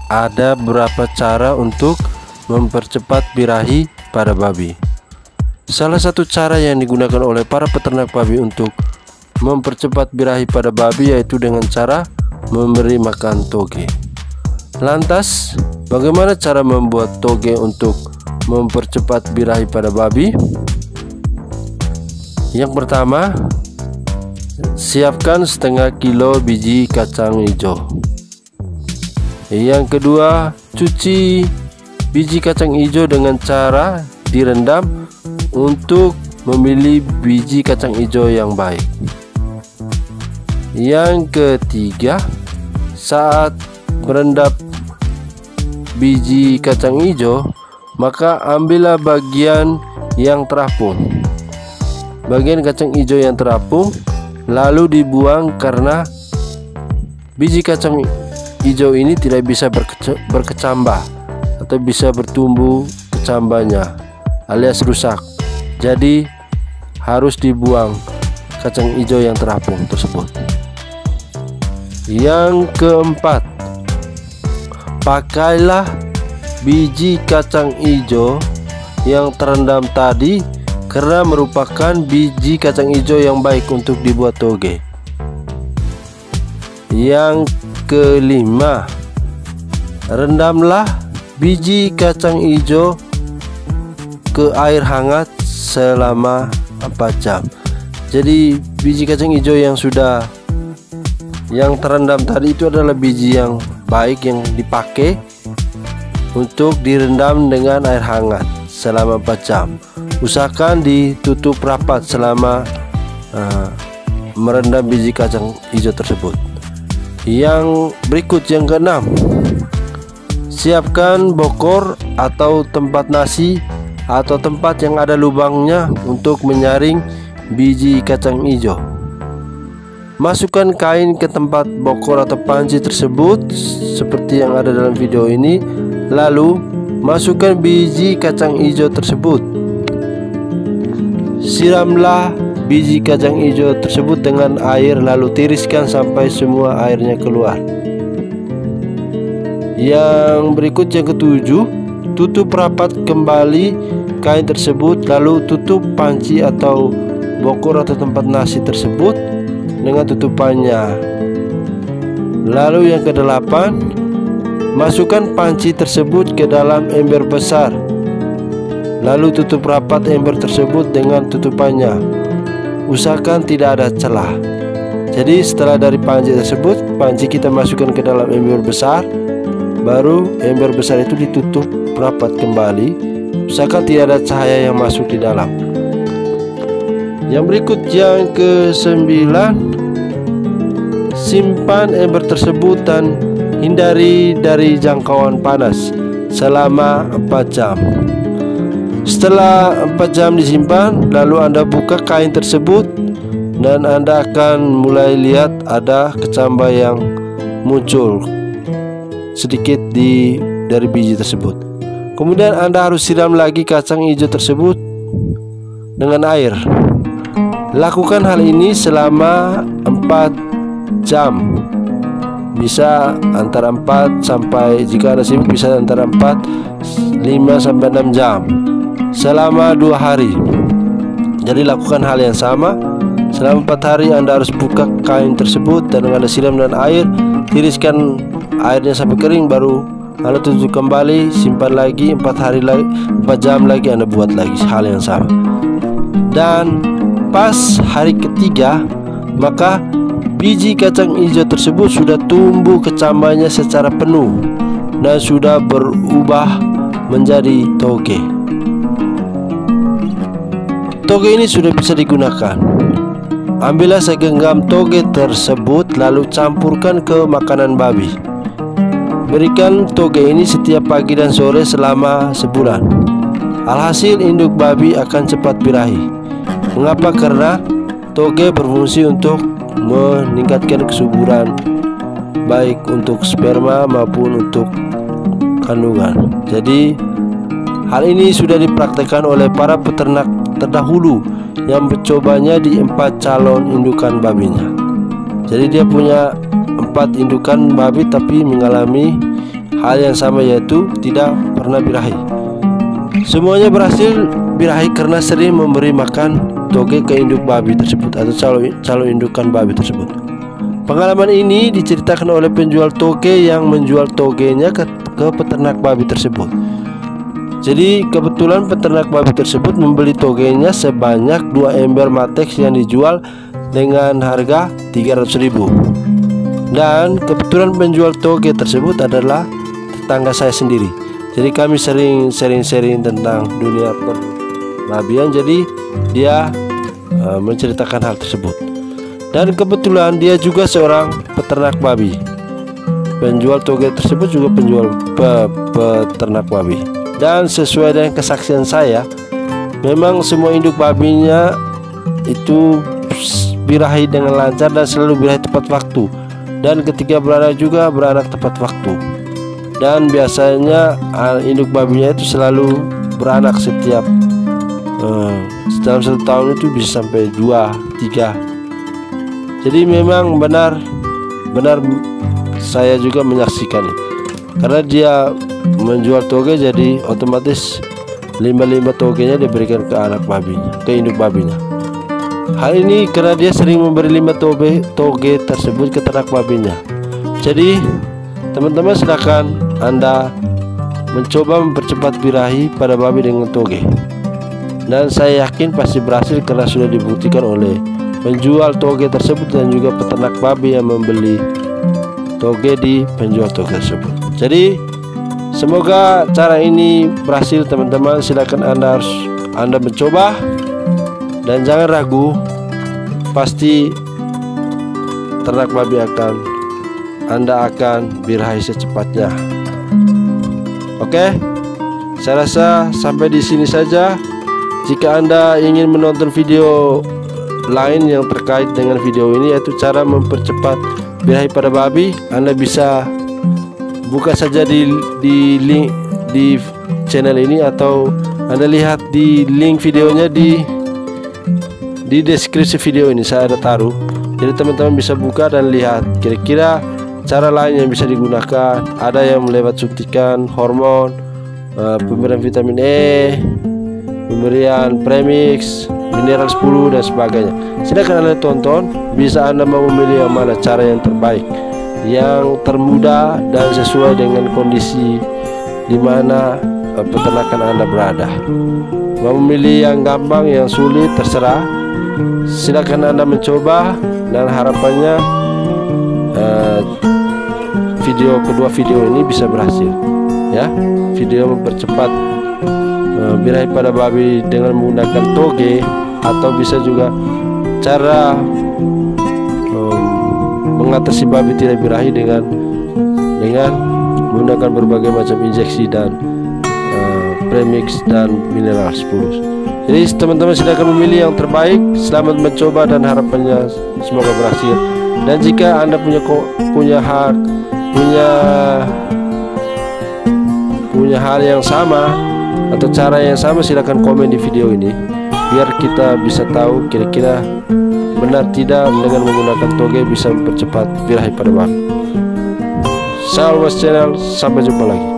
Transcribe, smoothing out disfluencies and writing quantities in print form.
ada beberapa cara untuk mempercepat birahi pada babi. Salah satu cara yang digunakan oleh para peternak babi untuk mempercepat birahi pada babi yaitu dengan cara memberi makan toge. Lantas, bagaimana cara membuat toge untuk mempercepat birahi pada babi? Yang pertama, siapkan setengah kilo biji kacang hijau. Yang kedua, cuci biji kacang hijau dengan cara direndam untuk memilih biji kacang hijau yang baik. Yang ketiga, saat merendam biji kacang hijau, maka ambillah bagian yang terapung. Bagian kacang hijau yang terapung lalu dibuang karena biji kacang hijau ini tidak bisa berkecambah atau bisa bertumbuh kecambahnya alias rusak. Jadi harus dibuang kacang hijau yang terapung tersebut. Yang keempat, pakailah biji kacang hijau yang terendam tadi karena merupakan biji kacang hijau yang baik untuk dibuat toge. Yang kelima, rendamlah biji kacang hijau ke air hangat selama 4 jam. Jadi biji kacang hijau yang terendam tadi itu adalah biji yang baik yang dipakai untuk direndam dengan air hangat selama 4 jam. Usahakan ditutup rapat selama merendam biji kacang hijau tersebut. Yang berikut, yang keenam, siapkan bokor atau tempat nasi atau tempat yang ada lubangnya untuk menyaring biji kacang hijau. Masukkan kain ke tempat bokor atau panci tersebut seperti yang ada dalam video ini. Lalu masukkan biji kacang hijau tersebut. Siramlah biji kacang hijau tersebut dengan air lalu tiriskan sampai semua airnya keluar. Yang berikut, yang ketujuh, tutup rapat kembali kain tersebut lalu tutup panci atau bokor atau tempat nasi tersebut dengan tutupannya. Lalu yang kedelapan, masukkan panci tersebut ke dalam ember besar. Lalu tutup rapat ember tersebut dengan tutupannya. Usahakan tidak ada celah. Jadi setelah dari panci tersebut, panci kita masukkan ke dalam ember besar, baru ember besar itu ditutup rapat kembali. Usahakan tidak ada cahaya yang masuk di dalam. Yang berikut, yang ke-9, simpan ember tersebut dan hindari dari jangkauan panas selama 4 jam. Setelah 4 jam disimpan, lalu Anda buka kain tersebut dan Anda akan mulai lihat ada kecambah yang muncul sedikit dari biji tersebut. Kemudian Anda harus siram lagi kacang hijau tersebut dengan air. Lakukan hal ini selama 4 jam. Bisa antara 4 sampai, jika Anda sibuk bisa antara 4, 5 sampai 6 jam selama 2 hari. Jadi lakukan hal yang sama selama 4 hari. Anda harus buka kain tersebut dan Anda siram dengan air, tiriskan airnya sampai kering, baru Anda tutup kembali, simpan lagi 4 hari lagi, 4 jam lagi Anda buat lagi hal yang sama. Dan pas hari ketiga, maka biji kacang hijau tersebut sudah tumbuh kecambahnya secara penuh dan sudah berubah menjadi toge. Toge ini sudah bisa digunakan. Ambillah segenggam toge tersebut lalu campurkan ke makanan babi. Berikan toge ini setiap pagi dan sore selama sebulan. Alhasil induk babi akan cepat birahi. Mengapa? Karena toge berfungsi untuk meningkatkan kesuburan baik untuk sperma maupun untuk kandungan. Jadi hal ini sudah dipraktekkan oleh para peternak terdahulu yang mencobanya di 4 calon indukan babinya. Jadi dia punya 4 indukan babi tapi mengalami hal yang sama, yaitu tidak pernah birahi. Semuanya berhasil birahi karena sering memberi makan toge ke induk babi tersebut atau calon indukan babi tersebut. Pengalaman ini diceritakan oleh penjual toge yang menjual togenya ke peternak babi tersebut. Jadi kebetulan peternak babi tersebut membeli togenya sebanyak 2 ember Matex yang dijual dengan harga 300.000. Dan kebetulan penjual toge tersebut adalah tetangga saya sendiri. Jadi kami sering sharing tentang dunia perbabian. Jadi dia menceritakan hal tersebut. Dan kebetulan dia juga seorang peternak babi. Penjual toge tersebut juga penjual peternak babi. Dan sesuai dengan kesaksian saya, memang semua induk babinya itu birahi dengan lancar dan selalu birahi tepat waktu. Dan ketika beranak juga beranak tepat waktu. Dan biasanya induk babinya itu selalu beranak setiap dalam 1 tahun itu bisa sampai 2-3. Jadi memang benar saya juga menyaksikan itu. Karena dia menjual toge, jadi otomatis 5 togenya diberikan ke anak babinya, ke induk babinya. Hal ini karena dia sering memberi 5 toge tersebut ke ternak babinya. Jadi teman-teman silakan Anda mencoba mempercepat birahi pada babi dengan toge. Dan saya yakin pasti berhasil karena sudah dibuktikan oleh penjual toge tersebut dan juga peternak babi yang membeli toge di penjual toge tersebut. Jadi semoga cara ini berhasil teman-teman. Silakan Anda mencoba. Dan jangan ragu, pasti ternak babi Anda akan birahi secepatnya. Oke, saya rasa sampai di sini saja. Jika Anda ingin menonton video lain yang terkait dengan video ini, yaitu cara mempercepat birahi pada babi, Anda bisa buka saja di link di channel ini, atau Anda lihat di link videonya di deskripsi video ini saya ada taruh. Jadi teman-teman bisa buka dan lihat kira-kira cara lain yang bisa digunakan. Ada yang lewat suntikan hormon, pemberian vitamin E, pemberian premix, mineral 10 dan sebagainya. Silakan Anda tonton, bisa Anda mau memilih yang mana cara yang terbaik, yang termudah dan sesuai dengan kondisi di mana peternakan Anda berada. Mau memilih yang gampang, yang sulit, terserah. Silakan Anda mencoba, dan harapannya kedua video ini bisa berhasil, ya. Video mempercepat birahi pada babi dengan menggunakan toge, atau bisa juga cara mengatasi babi tidak birahi dengan menggunakan berbagai macam injeksi dan premix dan mineral 10. Jadi teman-teman silakan memilih yang terbaik. Selamat mencoba dan harapannya semoga berhasil. Dan jika Anda punya hal yang sama atau cara yang sama, silakan komen di video ini biar kita bisa tahu kira-kira benar tidak dengan menggunakan toge bisa mempercepat birahi pada babi. Salwas Channel, sampai jumpa lagi.